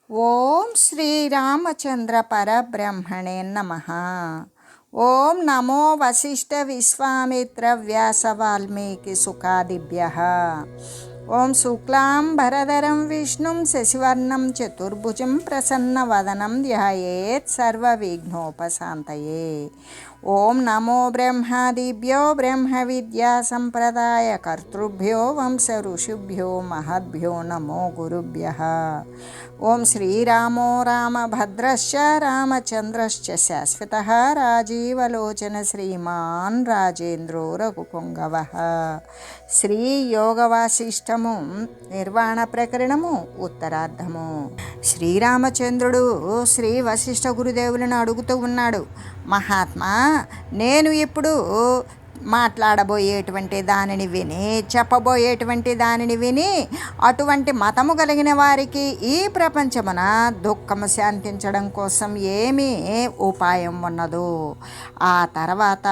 ఓం శ్రీరామచంద్ర పరబ్రహ్మణే నమః. ఓం నమో వశిష్ఠ విశ్వామిత్ర వ్యాస వాల్మీకి సుఖాదిభ్యః. ఓం శుక్లాంబరధరం విష్ణుం శశివర్ణం చతుర్భుజం ప్రసన్నవదనం ధ్యాయేత్ సర్వవిఘ్నోపశాంతయే. ఓం నమో బ్రహ్మాదిభ్యో బ్రహ్మ విద్యా సంప్రదాయ కర్తృభ్యో వంశ ఋషిభ్యో మహద్భ్యో నమో గురుభ్యః. ఓం శ్రీరామో రామభద్రశ్చ రామచంద్రశ్చ శాశ్వతః రాజీవలోచన శ్రీమాన్ రాజేంద్రో రఘుపుంగవః. శ్రీ యోగవాసిష్టము నిర్వాణ ప్రకరణము ఉత్తరార్ధము. శ్రీరామచంద్రుడు శ్రీ వశిష్ఠ గురుదేవులను అడుగుతూ ఉన్నాడు, మహాత్మా, నేను ఇప్పుడు మాట్లాడబోయేటువంటి దానిని విని, చెప్పబోయేటువంటి దానిని విని అటువంటి మతము కలిగిన వారికి ఈ ప్రపంచమున దుఃఖము శాంతించడం కోసం ఏమీ ఉపాయం ఉన్నదో ఆ తర్వాత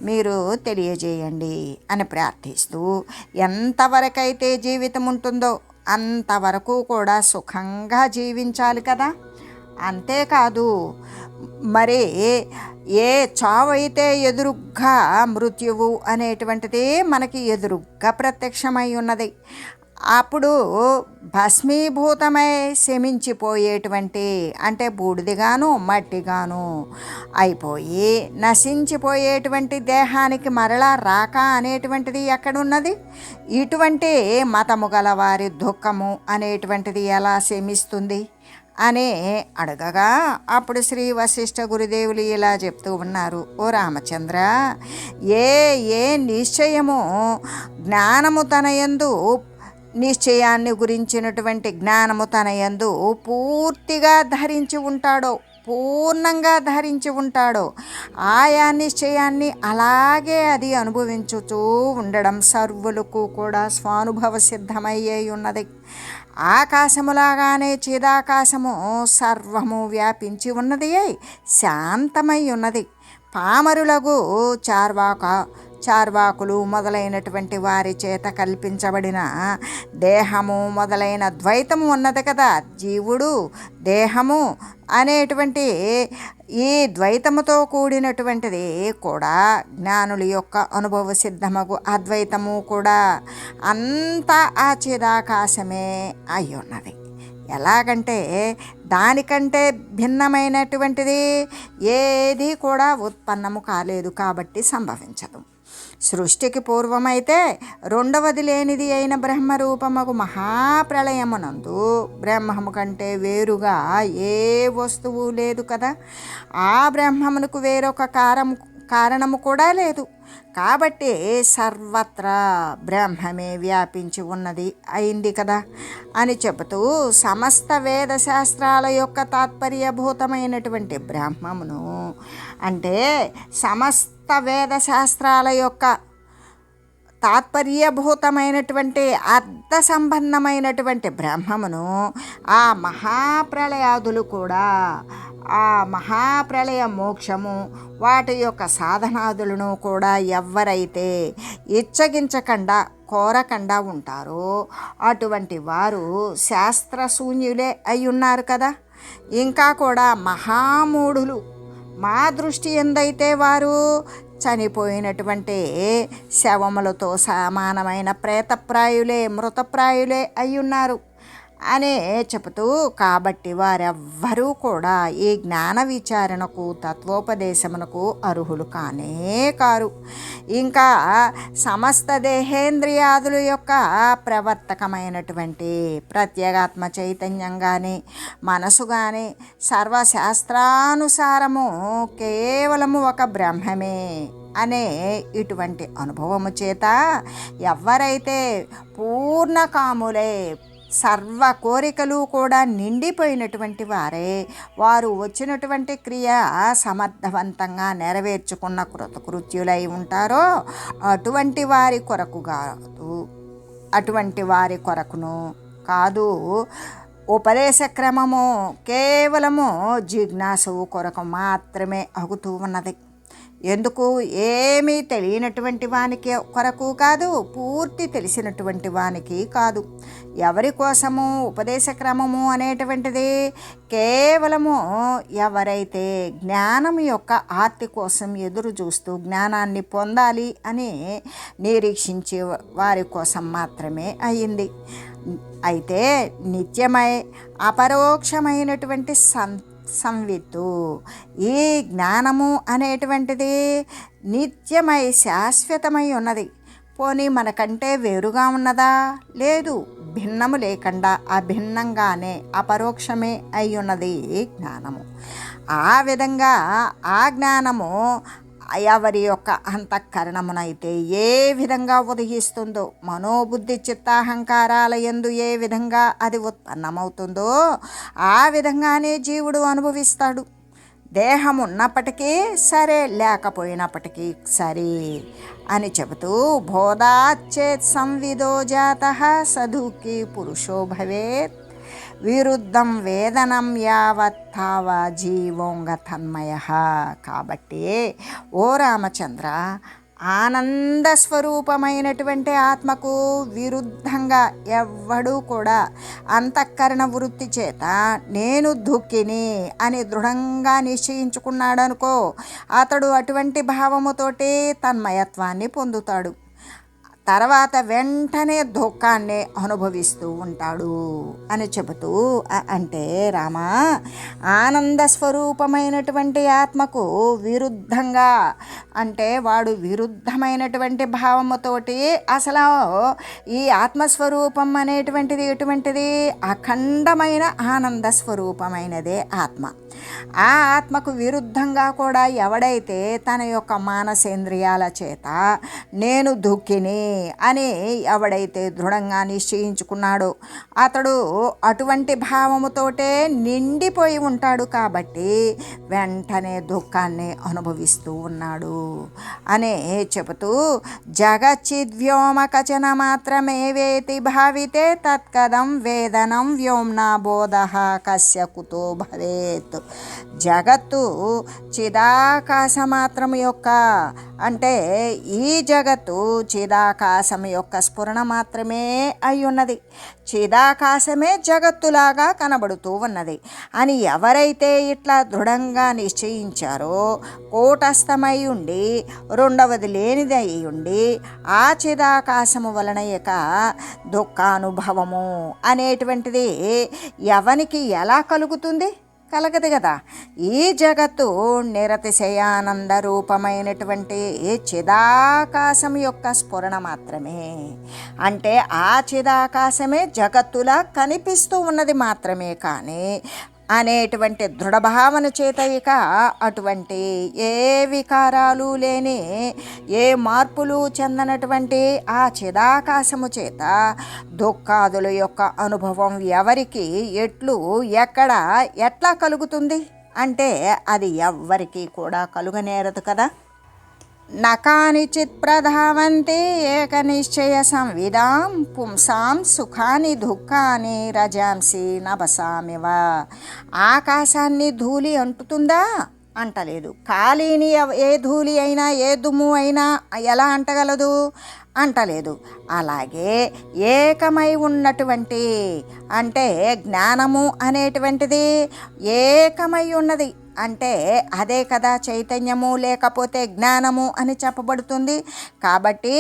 మీరు తెలియజేయండి అని ప్రార్థిస్తూ, ఎంతవరకైతే జీవితం ఉంటుందో అంతవరకు కూడా సుఖంగా జీవించాలి కదా. అంతేకాదు, మరి ఏ చావైతే ఎదురుగ్గా మృత్యువు అనేటువంటిది మనకి ఎదురుగ్గా ప్రత్యక్షమై ఉన్నది. అప్పుడు భస్మీభూతమై శమించిపోయేటువంటి, అంటే బూడిదిగాను మట్టిగాను అయిపోయి నశించిపోయేటువంటి దేహానికి మరలా రాక అనేటువంటిది ఎక్కడున్నది? ఇటువంటి మతము గల వారి దుఃఖము అనేటువంటిది ఎలా శమిస్తుంది అని అడగగా, అప్పుడు శ్రీ వశిష్ఠ గురుదేవులు ఇలా చెప్తూ ఉన్నారు, ఓ రామచంద్ర, ఏ నిశ్చయము జ్ఞానము తన యందు, నిశ్చయాన్ని గురించినటువంటి జ్ఞానము తన యందు పూర్తిగా ధరించి ఉంటాడో, పూర్ణంగా ధరించి ఉంటాడో, ఆయా నిశ్చయాన్ని అలాగే అది అనుభవించుతూ ఉండడం సర్వులకు కూడా స్వానుభవ సిద్ధమయ్యే ఉన్నది. ఆకాశములాగానే చిదాకాశము సర్వము వ్యాపించి ఉన్నది, శాంతమై ఉన్నది. పామరులకు చార్వాకులు మొదలైనటువంటి వారి చేత కల్పించబడిన దేహము మొదలైన ద్వైతము ఉన్నది కదా. జీవుడు దేహము అనేటువంటి ఈ ద్వైతముతో కూడినటువంటిది కూడా జ్ఞానుల యొక్క అనుభవ సిద్ధమగు అద్వైతము కూడా అంతా ఆ చిదాకాశమే అయి ఉన్నది. ఎలాగంటే దానికంటే భిన్నమైనటువంటిది ఏది కూడా ఉత్పన్నము కాలేదు కాబట్టి సంభవించదు. సృష్టికి పూర్వమైతే రెండవది లేనిది అయిన బ్రహ్మరూపమగు మహాప్రళయమునందు బ్రహ్మము కంటే వేరుగా ఏ వస్తువు లేదు కదా. ఆ బ్రహ్మమునకు వేరొక కారణము కూడా లేదు. కాబట్టి సర్వత్రా బ్రహ్మమే వ్యాపించి ఉన్నది అయింది కదా అని చెబుతూ, సమస్త వేదశాస్త్రాల యొక్క తాత్పర్యభూతమైనటువంటి బ్రహ్మమును, అంటే సమస్త వేదశాస్త్రాల యొక్క తాత్పర్యభూతమైనటువంటి అర్థ సంబంధమైనటువంటి బ్రహ్మమును ఆ మహాప్రళయాదులు కూడా, ఆ మహాప్రళయ మోక్షము వాటి యొక్క సాధనాదులను కూడా ఎవరైతే ఇచ్చగించకుండా కోరకుండా ఉంటారో అటువంటి వారు శాస్త్రశూన్యులే అయి ఉన్నారు కదా. ఇంకా కూడా మహామూఢులు, మా దృష్టి ఎందైతే వారు చనిపోయినటువంటి శవములతో సమానమైన ప్రేతప్రాయులే, మృతప్రాయులే అయ్యున్నారు అనే చెబుతూ, కాబట్టి వారెవ్వరూ కూడా ఈ జ్ఞాన విచారణకు, తత్వోపదేశమునకు అర్హులు కానే కారు. ఇంకా సమస్త దేహేంద్రియాదుల యొక్క ప్రవర్తకమైనటువంటి ప్రత్యేగాత్మ చైతన్యం కానీ, మనసు కానీ సర్వశాస్త్రానుసారము కేవలము ఒక బ్రహ్మమే అనే ఇటువంటి అనుభవము చేత ఎవరైతే పూర్ణకాములే, సర్వ కోరికలు కూడా నిండిపోయినటువంటి వారే, వారు వచ్చినటువంటి క్రియ సమర్థవంతంగా నెరవేర్చుకున్న కృతకృత్యులై ఉంటారో అటువంటి వారి కొరకు కాదు, అటువంటి వారి కొరకును కాదు ఉపదేశ క్రమము కేవలము జిజ్ఞాసువు కొరకు మాత్రమే అగుతూ ఉన్నది. ఎందుకు? ఏమీ తెలియనటువంటి వానికి కొరకు కాదు, పూర్తి తెలిసినటువంటి వానికి కాదు. ఎవరి కోసము ఉపదేశ క్రమము అనేటువంటిది? కేవలము ఎవరైతే జ్ఞానం యొక్క ఆర్తి కోసం ఎదురు చూస్తూ జ్ఞానాన్ని పొందాలి అని నిరీక్షించే వారి కోసం మాత్రమే అయింది. అయితే నిత్యమై అపరోక్షమైనటువంటి సంవిత్తు, ఈ జ్ఞానము అనేటువంటిది నిత్యమై శాశ్వతమై ఉన్నది. పోనీ మనకంటే వేరుగా ఉన్నదా? లేదు. భిన్నము లేకుండా అభిన్నంగానే అపరోక్షమే అయి ఉన్నది జ్ఞానము. ఆ విధంగా ఆ జ్ఞానము ఎవరి యొక్క అంతఃకరణమునైతే ఏ విధంగా ఉదయిస్తుందో, మనోబుద్ధి చిత్తాహంకారాల యందు ఏ విధంగా అది ఉత్పన్నమవుతుందో ఆ విధంగానే జీవుడు అనుభవిస్తాడు. దేహం ఉన్నప్పటికీ సరే, లేకపోయినప్పటికీ సరే అని చెబుతూ, బోధాచ్చేత్ సంవిదో జాతః సదుఃఖీ పురుషో భవేత్ విరుద్ధం వేదనం యావత్తావ జీవోంగ తన్మయ. కాబట్టి ఓ రామచంద్ర, ఆనంద స్వరూపమైనటువంటి ఆత్మకు విరుద్ధంగా ఎవ్వడూ కూడా అంతఃకరణ వృత్తి చేత నేను దుఃఖిని అని దృఢంగా నిశ్చయించుకున్నాడనుకో, అతడు అటువంటి భావముతోటి తన్మయత్వాన్ని పొందుతాడు. తర్వాత వెంటనే దుఃఖాన్ని అనుభవిస్తూ ఉంటాడు అని చెబుతూ, అంటే రామా, ఆనంద స్వరూపమైనటువంటి ఆత్మకు విరుద్ధంగా, అంటే వాడు విరుద్ధమైనటువంటి భావముతోటి అసలు ఈ ఆత్మస్వరూపం అనేటువంటిది ఎటువంటిది? అఖండమైన ఆనంద స్వరూపమైనదే ఆత్మ. ఆ ఆత్మకు విరుద్ధంగా కూడా ఎవడైతే తన యొక్క మానసేంద్రియాల చేత నేను దుఃఖిని అని ఎవడైతే దృఢంగా నిశ్చయించుకున్నాడో అతడు అటువంటి భావముతోటే నిండిపోయి ఉంటాడు. కాబట్టి వెంటనే దుఃఖాన్ని అనుభవిస్తూ ఉన్నాడు అనే చెబుతూ, జగచ్చిద్వ్యోమ కచన మాత్రమేవేతి భావితే తత్కదం వేదనం వ్యోమ్నా బోధ కస్య కుతో భవేత్. జగత్తు చిదాకాశ మాత్రము యొక్క, అంటే ఈ జగత్తు చిదాకాశం యొక్క స్ఫురణ మాత్రమే అయి ఉన్నది. చిదాకాశమే జగత్తులాగా కనబడుతూ ఉన్నది అని ఎవరైతే ఇట్లా దృఢంగా నిశ్చయించారో, కూటస్థమై ఉండి రెండవది లేనిది అయి ఉండి ఆ చిదాకాశము వలన ఇక దుఃఖానుభవము అనేటువంటిది ఎవనికి ఎలా కలుగుతుంది? కలగదు కదా. ఈ జగత్తు నిరతిశయానంద రూపమైనటువంటి చిదాకాశం యొక్క స్ఫురణ మాత్రమే. అంటే ఆ చిదాకాశమే జగత్తులా కనిపిస్తూ ఉన్నది మాత్రమే. కానీ అనేటువంటి దృఢభావన చేత ఇక అటువంటి ఏ వికారాలు లేని, ఏ మార్పులు చెందనటువంటి ఆ చిదాకాశము చేత దుఃఖాదుల యొక్క అనుభవం ఎవరికి, ఎట్లు, ఎక్కడ, ఎట్లా కలుగుతుంది అంటే అది ఎవ్వరికీ కూడా కలుగనేరదు కదా. నకానిచిత్ ప్రధావంతి ఏకనిశ్చయ సంవిదాం పుంసాం సుఖాని దుఃఖాని రజాంసి నభసామివ. ఆకాశాన్ని ధూళి అంటుతుందా? అంటలేదు. ఖాళీని ఏ ధూళి అయినా, ఏ దుమ్ము అయినా ఎలా అంటగలదు? అంటలేదు. అలాగే ఏకమై ఉన్నటువంటి, అంటే జ్ఞానము అనేటువంటిది ఏకమై ఉన్నది. అంటే అదే కదా చైతన్యము లేకపోతే జ్ఞానము అని చెప్పబడుతుంది. కాబట్టి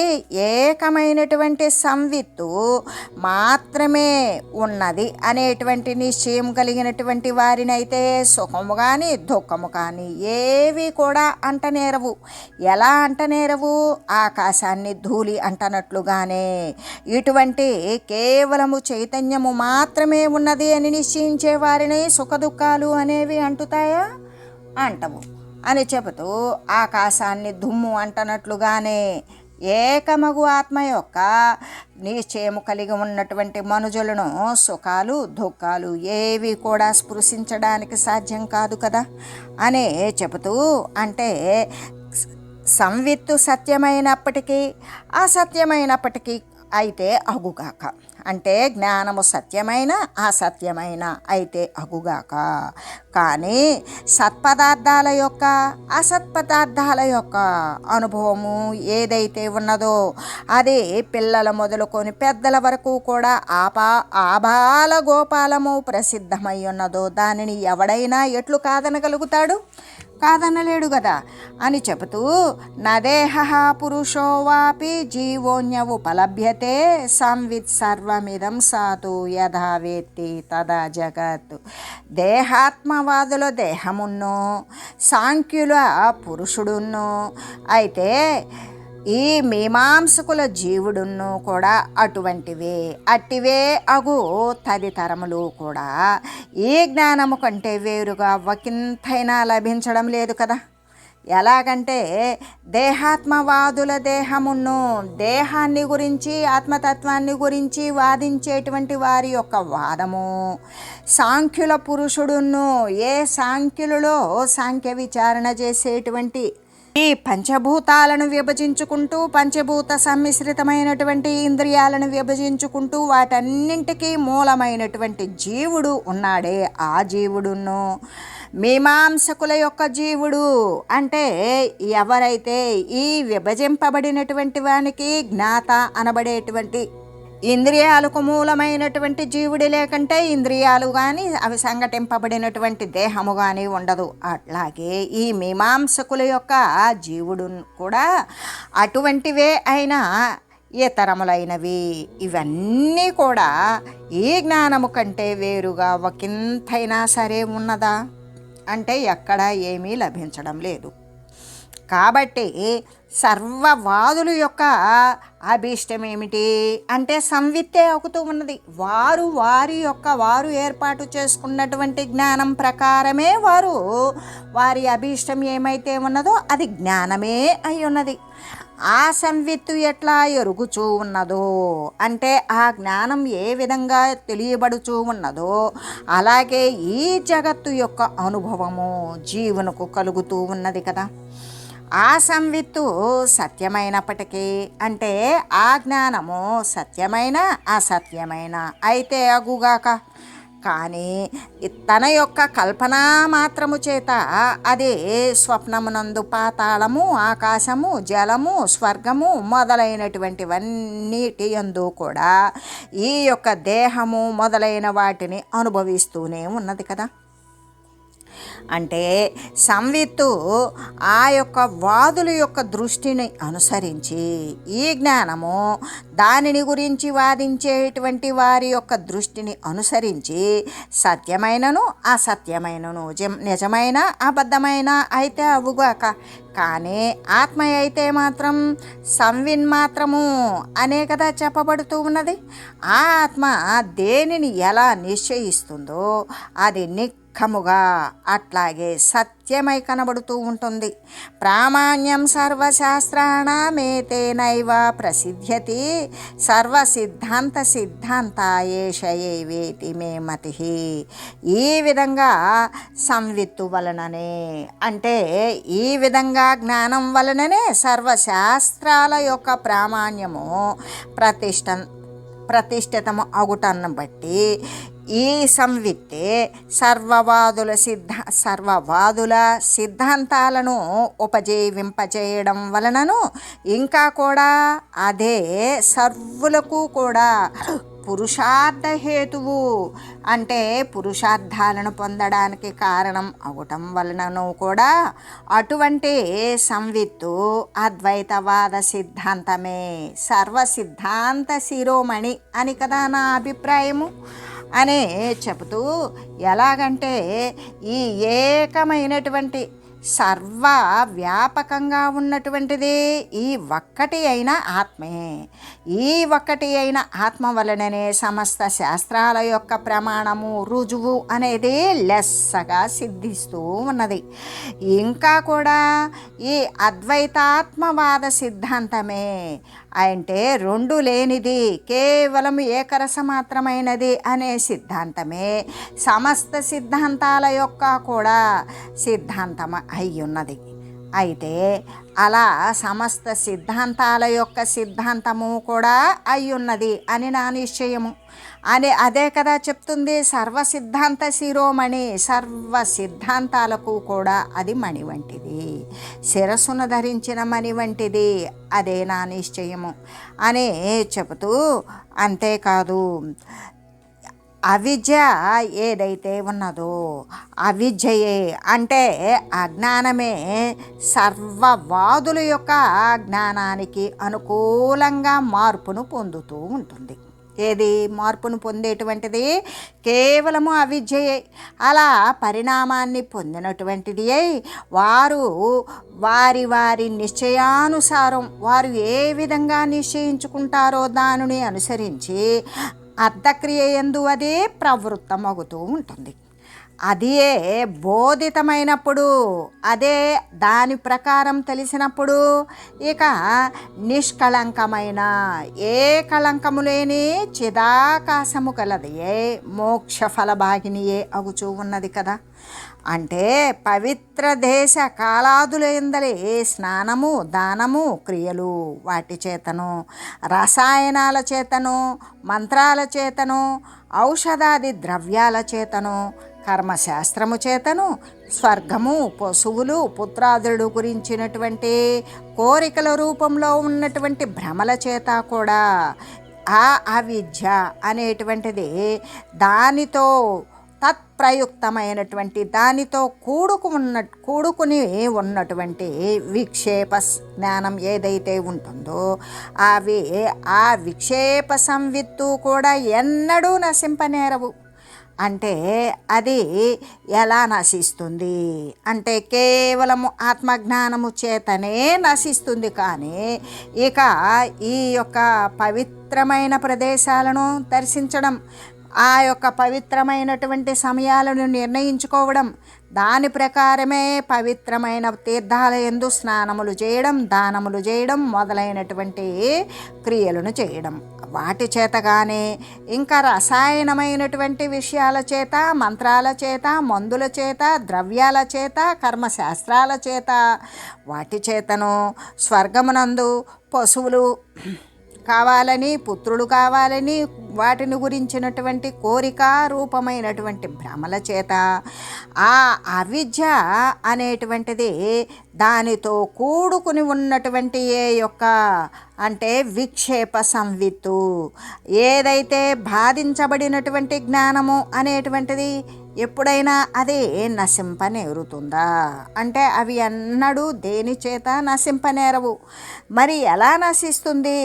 ఏకమైనటువంటి సంవిత్తు మాత్రమే ఉన్నది అనేటువంటి నిశ్చయం కలిగినటువంటి వారినైతే సుఖము కానీ దుఃఖము కానీ ఏవి కూడా అంటనేరవు. ఎలా అంటనేరవు? ఆకాశాన్ని ధూళి అంటనట్లుగానే ఇటువంటి కేవలము చైతన్యము మాత్రమే ఉన్నది అని నిశ్చయించే వారిని సుఖదుఖాలు అనేవి అంటుతాయా? అంటవు అని చెబుతూ, ఆకాశాన్ని దుమ్ము అంటనట్లుగానే ఏకమగు ఆత్మ యొక్క నిశ్చయము కలిగి ఉన్నటువంటి మనుజులను సుఖాలు దుఃఖాలు ఏవి కూడా స్పృశించడానికి సాధ్యం కాదు కదా అనే చెబుతూ, అంటే సంవిత్తు సత్యమైనప్పటికీ అసత్యమైనప్పటికీ అయితే అగుగాక. అంటే జ్ఞానము సత్యమైన అసత్యమైన అయితే అగుగాక. కానీ సత్పదార్థాల యొక్క అసత్పదార్థాల యొక్క అనుభవము ఏదైతే ఉన్నదో అది పిల్లల మొదలుకొని పెద్దల వరకు కూడా ఆబాల గోపాలము ప్రసిద్ధమై ఉన్నదో దానిని ఎవడైనా ఎట్లు కాదనగలుగుతాడు? కాదనలేడు కదా అని చెబుతూ, నదేహ పురుషో వాపి జీవోన్యవుపలభ్యతే సంవిత్ సర్వమిదం సాతు యథా వేత్తి తదా జగత్. దేహాత్మవాదుల దేహమున్నో సాంఖ్యుల పురుషుడున్నో అయితే ఈ మీమాంసకుల జీవుడును కూడా అట్టివే అగు తదితరములు కూడా ఈ జ్ఞానము కంటే వేరుగా ఒకంతైనా లభించడం లేదు కదా. ఎలాగంటే దేహాత్మవాదుల దేహమును దేహాన్ని గురించి ఆత్మతత్వాన్ని గురించి వాదించేటువంటి వారి యొక్క వాదము, సాంఖ్యుల పురుషుడును ఏ సాంఖ్యులలో సాంఖ్య విచారణ చేసేటువంటి ఈ పంచభూతాలను విభజించుకుంటూ పంచభూత సమ్మిశ్రితమైనటువంటి ఇంద్రియాలను విభజించుకుంటూ వాటన్నింటికీ మూలమైనటువంటి జీవుడు ఉన్నాడే ఆ జీవుడును మీమాంసకుల యొక్క జీవుడు అంటే ఎవరైతే ఈ విభజింపబడినటువంటి వానికి జ్ఞాత అనబడేటువంటి ఇంద్రియాలకు మూలమైనటువంటి జీవుడి లేకంటే ఇంద్రియాలు కానీ అవి సంఘటింపబడినటువంటి దేహము కానీ ఉండదు. అట్లాగే ఈ మీమాంసకుల యొక్క జీవుడు కూడా అటువంటివే అయినా ఇతరములైనవి. ఇవన్నీ కూడా ఈ జ్ఞానము కంటే వేరుగా ఒకంతైనా సరే ఉన్నదా అంటే ఎక్కడా ఏమీ లభించడం లేదు. కాబట్టి సర్వవాదుల యొక్క అభీష్టం ఏమిటి అంటే సంవిత్తే అవుతూ ఉన్నది. వారు ఏర్పాటు చేసుకున్నటువంటి జ్ఞానం ప్రకారమే వారి అభీష్టం ఏమైతే ఉన్నదో అది జ్ఞానమే అయి ఉన్నది. ఆ సంవిత్తు ఎట్లా ఎరుగుచూ ఉన్నదో అంటే ఆ జ్ఞానం ఏ విధంగా తెలియబడుచూ ఉన్నదో అలాగే ఈ జగత్తు యొక్క అనుభవము జీవునకు కలుగుతూ ఉన్నది కదా. ఆ సంవిత్తు సత్యమైనప్పటికీ అంటే ఆ జ్ఞానము సత్యమైన అసత్యమైన అయితే అగుగాక. కానీ తన యొక్క కల్పనా మాత్రము చేత అదే స్వప్నమునందు పాతాళము, ఆకాశము, జలము, స్వర్గము మొదలైనటువంటివన్నిటి యందు కూడా ఈ యొక్క దేహము మొదలైన వాటిని అనుభవిస్తూనే ఉన్నది కదా. అంటే సంవిత్తు ఆ యొక్క వాదుల యొక్క దృష్టిని అనుసరించి ఈ జ్ఞానము దానిని గురించి వాదించేటువంటి వారి యొక్క దృష్టిని అనుసరించి సత్యమైనను అసత్యమైనను నిజమైన అబద్ధమైన అయితే అవుగాక. కానీ ఆత్మ అయితే మాత్రం సంవిన్మాత్రము అనే కదా చెప్పబడుతూ ఉన్నది. ఆ ఆత్మ దేనిని ఎలా నిశ్చయిస్తుందో అది నిఖముగా అట్లాగే సత్యమై కనబడుతూ ఉంటుంది. ప్రామాణ్యం సర్వశాస్త్రాణమేతేనైవ ప్రసిద్ధ్యతి సర్వసిద్ధాంత సిద్ధాంతాయేషయేవేతి మే మతి. ఈ విధంగా సంవిత్తు వలననే అంటే ఈ విధంగా జ్ఞానం వలననే సర్వశాస్త్రాల యొక్క ప్రామాణ్యము ప్రతిష్ఠితము అగుటను బట్టి ఈ సంవిత్తే సర్వవాదుల సిద్ధాంతాలను ఉపజీవింపచేయడం వలనను ఇంకా కూడా అదే సర్వులకు కూడా పురుషార్థ హేతువు అంటే పురుషార్థాలను పొందడానికి కారణం అవటం వలనను కూడా అటువంటి సంవిత్తు అద్వైతవాద సిద్ధాంతమే సర్వసిద్ధాంత శిరోమణి అని కదా నా అభిప్రాయము అనే చెబుతూ, ఎలాగంటే ఈ ఏకమైనటువంటి సర్వ వ్యాపకంగా ఉన్నటువంటిది ఈ ఒక్కటి అయిన ఆత్మే. ఈ ఒక్కటి అయిన ఆత్మ వలననే సమస్త శాస్త్రాల యొక్క ప్రమాణము రుజువు అనేది లెస్సగా సిద్ధిస్తూ ఉన్నది. ఇంకా కూడా ఈ అద్వైతాత్మవాద సిద్ధాంతమే అంటే రెండు లేనిది కేవలం ఏకరస మాత్రమైనది అనే సిద్ధాంతమే సమస్త సిద్ధాంతాల యొక్క కూడా సిద్ధాంతం అయి ఉన్నది. అయితే అలా సమస్త సిద్ధాంతాల యొక్క సిద్ధాంతము కూడా అయ్యున్నది అని నా నిశ్చయము అని అదే కదా చెప్తుంది. సర్వ సిద్ధాంత శిరోమణి, సర్వ సిద్ధాంతాలకు కూడా అది మణి వంటిది, శిరస్సును ధరించిన మణి వంటిది, అదే నా నిశ్చయము అని చెబుతూ, అంతేకాదు అవిద్య ఏదైతే ఉన్నదో అవిద్యయే అంటే అజ్ఞానమే సర్వవాదుల యొక్క జ్ఞానానికి అనుకూలంగా మార్పును పొందుతూ ఉంటుంది. ఏది మార్పును పొందేటువంటిది? కేవలము అవిద్యయే. అలా పరిణామాన్ని పొందినటువంటిది వారు వారి వారి నిశ్చయానుసారం వారు ఏ విధంగా నిశ్చయించుకుంటారో దానిని అనుసరించి అర్ధక్రియ యందు అదే ప్రవృత్తమవుతూ ఉంటుంది. అదే బోధితమైనప్పుడు, అదే దాని ప్రకారం తెలిసినప్పుడు ఇక నిష్కళంకమైన ఏ కళంకము లేని చిదాకాశము కలదియే మోక్ష ఫలభాగినియే అగుచూ ఉన్నది కదా. అంటే పవిత్ర దేశ కాలాదులందలి స్నానము, దానము, క్రియలు వాటి చేతను, రసాయనాల చేతను, మంత్రాల చేతను, ఔషధాది ద్రవ్యాల చేతను, కర్మశాస్త్రము చేతను, స్వర్గము, పశువులు, పుత్రాదుడు గురించినటువంటి కోరికల రూపంలో ఉన్నటువంటి భ్రమల చేత కూడా ఆ అవిద్య అనేటువంటిది దానితో తత్ప్రయుక్తమైనటువంటి దానితో కూడుకుని ఉన్నటువంటి విక్షేప జ్ఞానం ఏదైతే ఉంటుందో అవి ఆ విక్షేప సంవిత్తు కూడా ఎన్నడూ నశింపనేరవు. అంటే అది ఎలా నశిస్తుంది అంటే కేవలము ఆత్మజ్ఞానము చేతనే నశిస్తుంది. కానీ ఇక ఈ యొక్క పవిత్రమైన ప్రదేశాలను దర్శించడం, ఆ యొక్క పవిత్రమైనటువంటి సమయాలను నిర్ణయించుకోవడం, దాని ప్రకారమే పవిత్రమైన తీర్థాల యందు స్నానములు చేయడం, దానములు చేయడం మొదలైనటువంటి క్రియలను చేయడం, వాటి చేత కానీ ఇంకా రసాయనమైనటువంటి విషయాల చేత, మంత్రాల చేత, మందుల చేత, ద్రవ్యాల చేత, కర్మశాస్త్రాల చేత, వాటి చేతను స్వర్గమునందు పశువులు కావాలని, పుత్రుడు కావాలని, వాటిని గురించినటువంటి కోరిక రూపమైనటువంటి భ్రమల చేత ఆ అవిద్య అనేటువంటిది దానితో కూడుకుని ఉన్నటువంటి ఏ యొక్క అంటే విక్షేప సంవిత్తు ఏదైతే బాధించబడినటువంటి జ్ఞానము అనేటువంటిది ఎప్పుడైనా అది నశింపనేరుతుందా అంటే అవి ఎన్నడూ దేని చేత నశింపనేరవు. మరి ఎలా నశిస్తుంది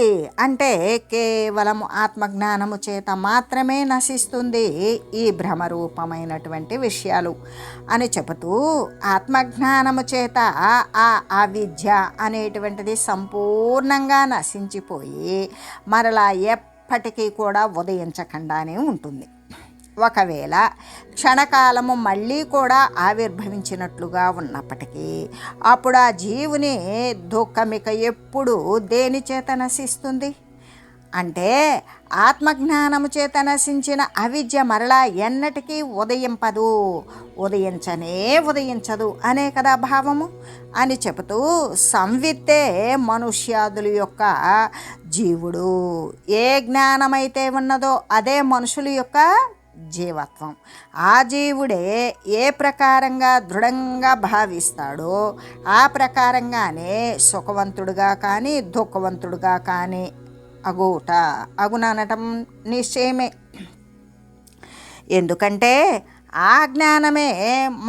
అంటే కేవలం ఆత్మజ్ఞానము చేత మాత్రమే నశిస్తుంది ఈ భ్రమరూపమైనటువంటి విషయాలు అని చెబుతూ, ఆత్మజ్ఞానము చేత ఆ అవిద్య అనేటువంటిది సంపూర్ణంగా నశించిపోయి మరలా ఎప్పటికీ కూడా ఉదయించకుండానే ఉంటుంది. ఒకవేళ క్షణకాలము మళ్ళీ కూడా ఆవిర్భవించినట్లుగా ఉన్నప్పటికీ అప్పుడు ఆ జీవుని దుఃఖమిక ఎప్పుడు దేని చేత నశిస్తుంది అంటే ఆత్మజ్ఞానము చేత నశించిన అవిద్య మరలా ఎన్నటికీ ఉదయించదు అనే కదా భావము అని చెబుతూ, సంవిత్తే మనుష్యాదుల యొక్క జీవుడు ఏ జ్ఞానమైతే ఉన్నదో అదే మనుషుల యొక్క జీవత్వం. ఆ జీవుడే ఏ ప్రకారంగా దృఢంగా భావిస్తాడో ఆ ప్రకారంగానే సుఖవంతుడుగా కానీ దుఃఖవంతుడుగా కానీ అగుననటం నిశ్చయమే. ఎందుకంటే ఆ జ్ఞానమే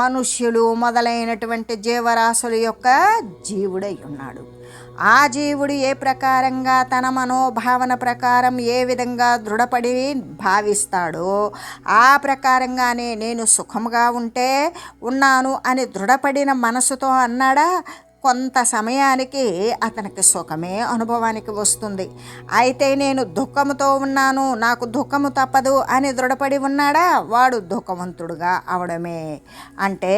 మనుష్యులు మొదలైనటువంటి జీవరాశుల యొక్క జీవుడై ఉన్నాడు. ఆ జీవుడు ఏ ప్రకారంగా తన మనోభావన ప్రకారం ఏ విధంగా దృఢపడి భావిస్తాడో ఆ ప్రకారంగానే నేను సుఖముగా ఉన్నాను అని దృఢపడిన మనసుతో అన్నాడా, కొంత సమయానికి అతనికి సుఖమే అనుభవానికి వస్తుంది. అయితే నేను దుఃఖముతో ఉన్నాను, నాకు దుఃఖము తప్పదు అని దృఢపడి ఉన్నాడా, వాడు దుఃఖవంతుడుగా అవడమే. అంటే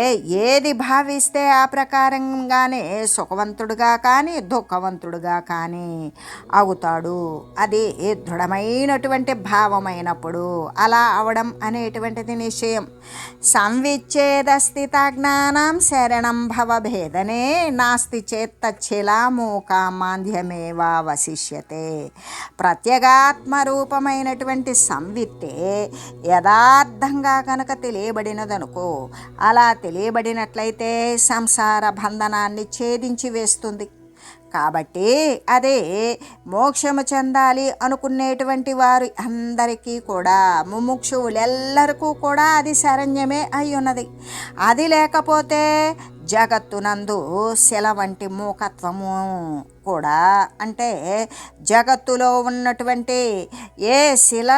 ఏది భావిస్తే ఆ ప్రకారంగానే సుఖవంతుడుగా కానీ దుఃఖవంతుడుగా కానీ అవుతాడు. అది దృఢమైనటువంటి భావమైనప్పుడు అలా అవడం అనేటువంటిది నిశ్చయం. సంవిచ్ఛేద స్థిత జ్ఞానం శరణం భవభేదనే నా నాస్తి చేత్తచ్చిలామూక మాంద్యమేవావశిష్యతే. ప్రత్యేగాత్మరూపమైనటువంటి సంవిత్తే యథార్థంగా కనుక తెలియబడినదనుకో, అలా తెలియబడినట్లయితే సంసార బంధనాన్ని ఛేదించి వేస్తుంది. కాబట్టి అదే మోక్షము చెందాలి అనుకునేటువంటి వారు అందరికీ కూడా, ముముక్షువులెల్లరికీ కూడా అది శరణ్యమే అయి ఉన్నది. అది లేకపోతే జగత్తునందు శిల వంటి మూకత్వము కూడా, అంటే జగత్తులో ఉన్నటువంటి ఏ శిల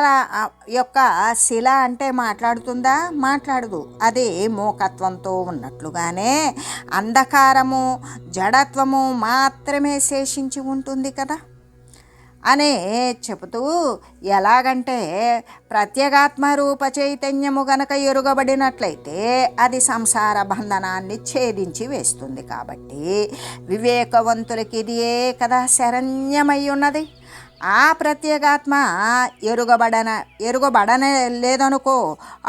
యొక్క శిల అంటే మాట్లాడుతుందా? మాట్లాడదు. అది మూకత్వంతో ఉన్నట్లుగానే అంధకారము జడత్వము మాత్రమే శేషించి ఉంటుంది కదా అనే చెబుతూ, ఎలాగంటే ప్రత్యేగాత్మ రూప చైతన్యము గనక ఎరుగబడినట్లయితే అది సంసార బంధనాన్ని ఛేదించి వేస్తుంది. కాబట్టి వివేకవంతులకి ఇదియే కదా శరణ్యమై ఉన్నది. ఆ ప్రత్యేగాత్మ ఎరుగబడనే లేదనుకో,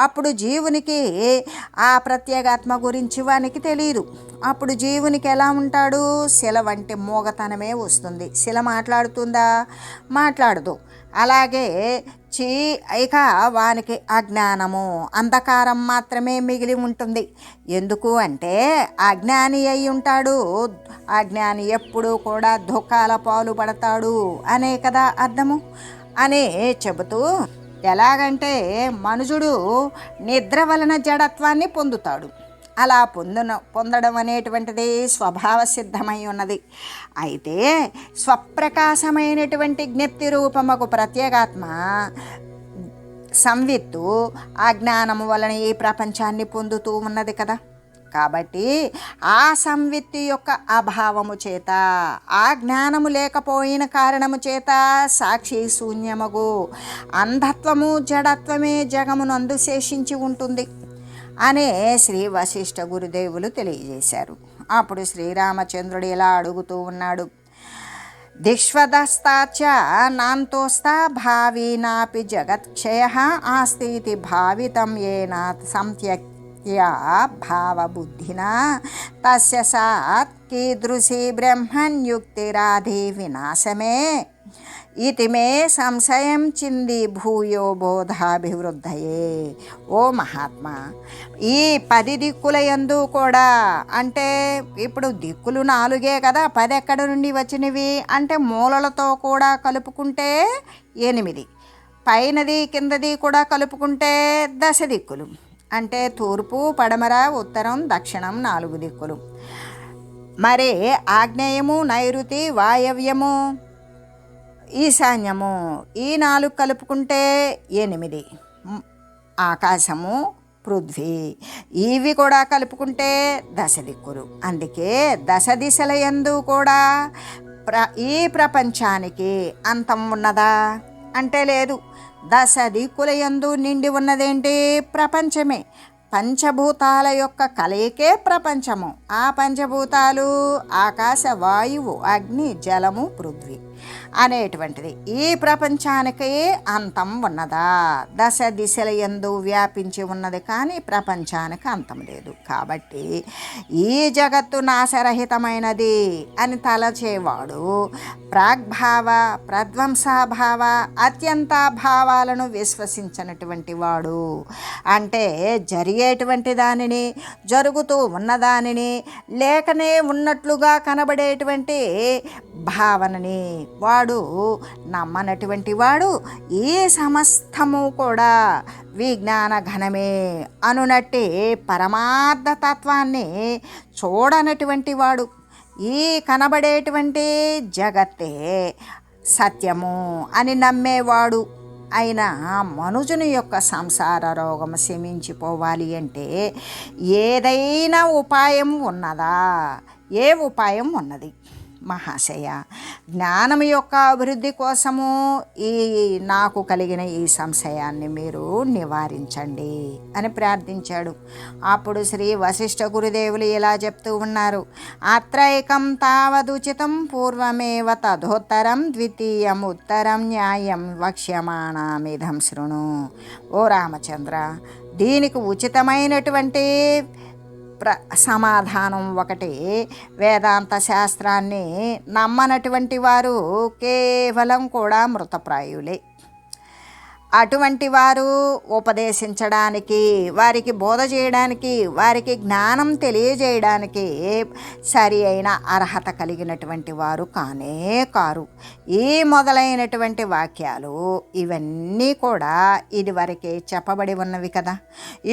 అప్పుడు జీవునికి ఆ ప్రత్యేగాత్మ గురించి వానికి తెలియదు. అప్పుడు జీవునికి ఎలా ఉంటాడు? శిల వంటి మూగతనమే వస్తుంది. శిల మాట్లాడుతుందా? మాట్లాడదు. అలాగే ఇక వానికి అజ్ఞానము అంధకారం మాత్రమే మిగిలి ఉంటుంది. ఎందుకు అంటే అజ్ఞాని అయి ఉంటాడు. అజ్ఞాని ఎప్పుడూ కూడా దుఃఖాల పాలు పడతాడు అనే కదా అర్థము అని చెబుతూ, ఎలాగంటే మనుజుడు నిద్ర వలన జడత్వాన్ని పొందుతాడు. అలా పొందడం అనేటువంటిది స్వభావ సిద్ధమై ఉన్నది. అయితే స్వప్రకాశమైనటువంటి జ్ఞప్తి రూపముకు ప్రత్యేగాత్మ సంవిత్తు ఆ జ్ఞానము వలన ఈ ప్రపంచాన్ని పొందుతూ ఉన్నది కదా. కాబట్టి ఆ సంవిత్తి యొక్క అభావము చేత, ఆ జ్ఞానము లేకపోయిన కారణము చేత సాక్షి శూన్యమగు అంధత్వము జడత్వమే జగమునందు శేషించి ఉంటుంది అనే శ్రీ వశిష్ఠ గురుదేవులు తెలియజేశారు. అప్పుడు శ్రీరామచంద్రుడు ఇలా అడుగుతూ ఉన్నాడు. దిక్ష్వదస్తాచ నాంతోస్తా భావీనాపి జగత్క్షయ ఆస్తితి భావితం ఏనా సంత్యక్త్యా భావబుద్ధినా తస్య సాత్ కీదృశీ బ్రహ్మణ్యుక్తిరాధి వినాశమే ఇతి మే సంశయం చింది భూయో బోధాభివృద్ధయే. ఓ మహాత్మా, ఈ 10 దిక్కుల యందు కూడా, అంటే ఇప్పుడు దిక్కులు 4 కదా, 10 ఎక్కడి నుండి వచ్చినవి అంటే మూలలతో కూడా కలుపుకుంటే 8, పైనది కిందది కూడా కలుపుకుంటే 10 దిక్కులు. అంటే తూర్పు పడమర ఉత్తరం దక్షిణం 4 దిక్కులు. మరి ఆగ్నేయము నైరుతి వాయవ్యము ఈశాన్యము ఈ 4 కలుపుకుంటే 8. ఆకాశము పృథ్వీ ఇవి కూడా కలుపుకుంటే 10 దిక్కులు. అందుకే 10 దిశల యందు కూడా ఈ ప్రపంచానికి అంతం ఉన్నదా అంటే లేదు. 10 దిక్కుల యందు నిండి ఉన్నదేంటి? ప్రపంచమే. పంచభూతాల యొక్క కలయికే ప్రపంచము. ఆ పంచభూతాలు ఆకాశ వాయువు అగ్ని జలము పృథ్వీ అనేటువంటిది. ఈ ప్రపంచానికి అంతం ఉన్నదా? 10 దిశల యందు వ్యాపించి ఉన్నది, కానీ ప్రపంచానికి అంతం లేదు. కాబట్టి ఈ జగత్తు నాశరహితమైనది అని తలచేవాడు ప్రాగ్భావ ప్రధ్వంసాభావ అత్యంతాభావాలను విశ్వసించినటువంటి వాడు. అంటే జరిగేటువంటి దానిని, జరుగుతూ ఉన్నదానిని, లేకనే ఉన్నట్లుగా కనబడేటువంటి భావనని వాడు నమ్మనటువంటి వాడు ఈ సమస్తము కూడా విజ్ఞాన ఘనమే అనునట్టి పరమార్థ తత్వాన్ని చూడనటువంటి వాడు. ఈ కనబడేటువంటి జగత్తే సత్యము అని నమ్మేవాడు అయిన మనుజుని యొక్క సంసార రోగం శమించిపోవాలి అంటే ఏదైనా ఉపాయం ఉన్నదా? ఏ ఉపాయం ఉన్నది మహాశయ? జ్ఞానం యొక్క అభివృద్ధి కోసము నాకు కలిగిన ఈ సంశయాన్ని మీరు నివారించండి అని ప్రార్థించాడు. అప్పుడు శ్రీ వశిష్ఠ గురుదేవులు ఇలా చెప్తూ ఉన్నారు. అత్రైకం తావదుచితం పూర్వమేవ తదోత్తరం ద్వితీయం ఉత్తరం న్యాయం వక్ష్యమాణమిదం శృణు. ఓ రామచంద్ర, దీనికి ఉచితమైనటువంటి సమాధానం ఒకటి, వేదాంత శాస్త్రాన్ని నమ్మనటువంటి వారు కేవలం కూడా మృతప్రాయులే. అటువంటి వారు ఉపదేశించడానికి, వారికి బోధ చేయడానికి, వారికి జ్ఞానం తెలియజేయడానికి సరి అయిన అర్హత కలిగినటువంటి వారు కానే కారు. ఈ మొదలైనటువంటి వాక్యాలు ఇవన్నీ కూడా ఇదివరకే చెప్పబడి ఉన్నవి కదా.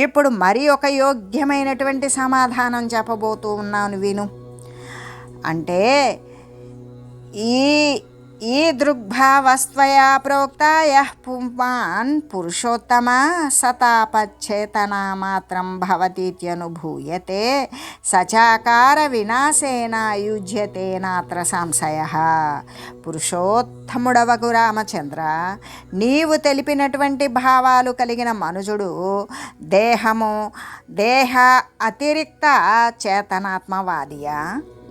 ఇప్పుడు మరి ఒక యోగ్యమైనటువంటి సమాధానం చెప్పబోతూ ఉన్నాను విను. అంటే ఈ దృగ్భావస్త్వయా ప్రోక్త యః పుమాన్ పురుషోత్తమ సతాపచ్చేతనా మాత్రం భవతీత్యనుభూయతే సచాకార వినాశేన యుజ్యతే నాత్ర సంశయః. పురుషోత్తముడవగు రామచంద్ర, నీవు తెలిపినటువంటి భావాలు కలిగిన మనుజుడు దేహ అతిరిక్త చేతనాత్మవాదియా,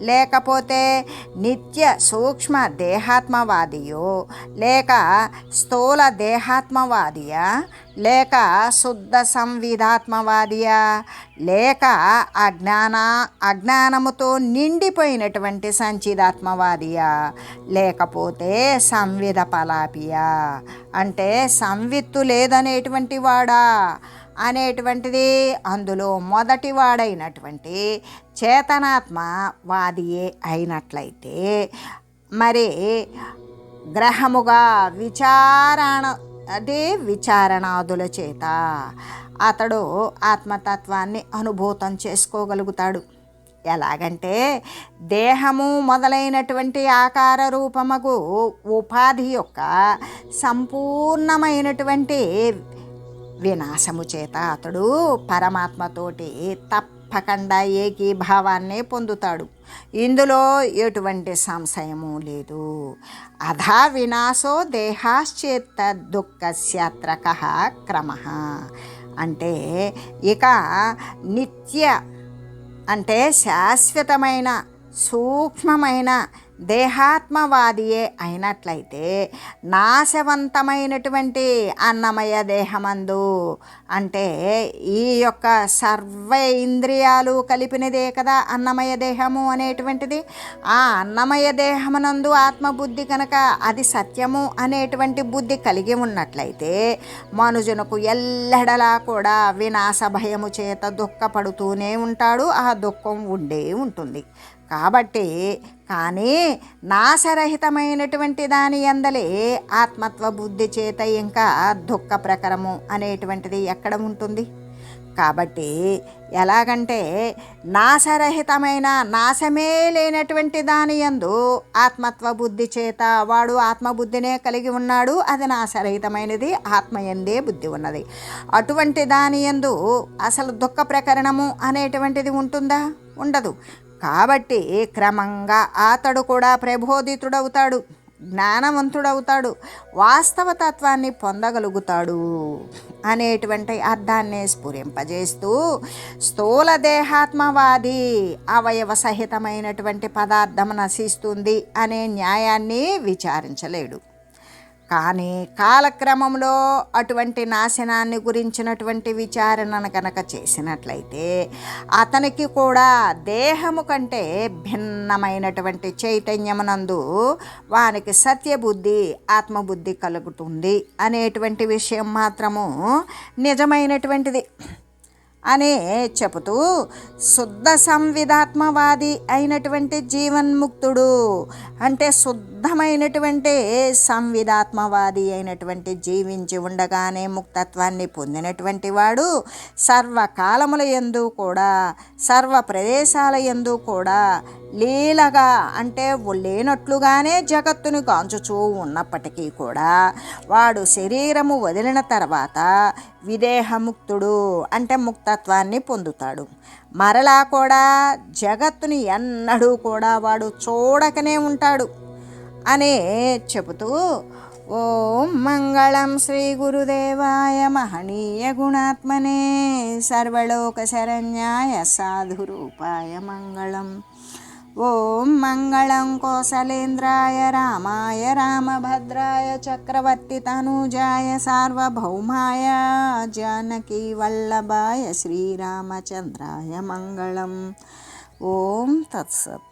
లేకపోతే నిత్య సూక్ష్మ దేహాత్మవాదియో, లేక స్థూల దేహాత్మవాదియా, లేక శుద్ధ సంవిధాత్మవాదియా, లేక అజ్ఞానముతో నిండిపోయినటువంటి సంచిదాత్మవాదియా, లేకపోతే సంవిధ పలాపియా, అంటే సంవిత్తు లేదనేటువంటి వాడా అనేటువంటిది అందులో మొదటివాడైనటువంటి చేతనాత్మవాదియే అయినట్లయితే, మరి గ్రహముగా విచారణాదుల చేత అతడు ఆత్మతత్వాన్ని అనుభూతం చేసుకోగలుగుతాడు. ఎలాగంటే దేహము మొదలైనటువంటి ఆకార రూపముగు ఉపాధి యొక్క సంపూర్ణమైనటువంటి వినాశము చేత అతడు పరమాత్మతోటి తప్పకుండా ఏకీభావాన్ని పొందుతాడు. ఇందులో ఎటువంటి సంశయము లేదు. అధా వినాశో దేహాశ్చేత దుఃఖస్యాత్రకః క్రమః. అంటే ఇక నిత్య అంటే శాశ్వతమైన సూక్ష్మమైన దేహాత్మవాదియే అయినట్లయితే నాశవంతమైనటువంటి అన్నమయ దేహమందు, అంటే ఈ యొక్క సర్వ ఇంద్రియాలు కలిపినదే కదా అన్నమయ దేహము అనేటువంటిది. ఆ అన్నమయ దేహమునందు ఆత్మబుద్ధి కనుక అది సత్యము అనేటువంటి బుద్ధి కలిగి ఉన్నట్లయితే మనుజునకు ఎల్లడలా కూడా వినాశ భయము చేత దుఃఖపడుతూనే ఉంటాడు. ఆ దుఃఖం ఉండే ఉంటుంది. కాబట్టి కానీ నాశరహితమైనటువంటి దాని యందలే ఆత్మత్వ బుద్ధి చేత ఇంకా దుఃఖ ప్రకరము అనేటువంటిది ఎక్కడ ఉంటుంది? కాబట్టి ఎలాగంటే నాశరహితమైన నాశమే లేనటువంటి దాని యందు ఆత్మత్వ బుద్ధి చేత వాడు ఆత్మబుద్ధినే కలిగి ఉన్నాడు. అది నాశరహితమైనది, ఆత్మయందే బుద్ధి ఉన్నది. అటువంటి దాని యందు అసలు దుఃఖ ప్రకరణము అనేటువంటిది ఉంటుందా? ఉండదు. కాబట్టి క్రమంగా అతడు కూడా ప్రబోధితుడవుతాడు, జ్ఞానవంతుడవుతాడు, వాస్తవతత్వాన్ని పొందగలుగుతాడు అనేటువంటి అర్థాన్ని స్ఫురింపజేస్తూ స్థూల దేహాత్మవాది అవయవ సహితమైనటువంటి పదార్థం నశిస్తుంది అనే న్యాయాన్ని విచారించలేడు. కానీ కాలక్రమంలో అటువంటి నాశనాన్ని గురించినటువంటి విచారణను కనుక చేసినట్లయితే అతనికి కూడా దేహము కంటే భిన్నమైనటువంటి చైతన్యమునందు వానికి సత్యబుద్ధి ఆత్మబుద్ధి కలుగుతుంది అనేటువంటి విషయం మాత్రము నిజమైనటువంటిది అని చెబుతూ శుద్ధ సంవిధాత్మవాది అయినటువంటి జీవన్ముక్తుడు, అంటే శుద్ధమైనటువంటి సంవిధాత్మవాది అయినటువంటి జీవించి ఉండగానే ముక్తత్వాన్ని పొందినటువంటి వాడు సర్వకాలముల యందు కూడా సర్వ ప్రదేశాల యందు కూడా లీలగా, అంటే లేనట్లుగానే జగత్తును గాంచుచూ ఉన్నప్పటికీ కూడా వాడు శరీరము వదిలిన తర్వాత విదేహముక్తుడు, అంటే ముక్తత్వాన్ని పొందుతాడు. మరలా కూడా జగత్తుని ఎన్నడూ కూడా వాడు చూడకనే ఉంటాడు అని చెబుతూ ఓం మంగళం శ్రీ గురుదేవాయ మహనీయ గుణాత్మనే సర్వలోక శరణ్యాయ సాధురూపాయ మంగళం. ఓం మంగళం కోసలేంద్రాయ రామాయ రామభద్రాయ చక్రవర్తి తనూజాయ సార్వభౌమాయ జానకీ వల్లభాయ శ్రీరామచంద్రాయ మంగళం. ఓం తత్సత్.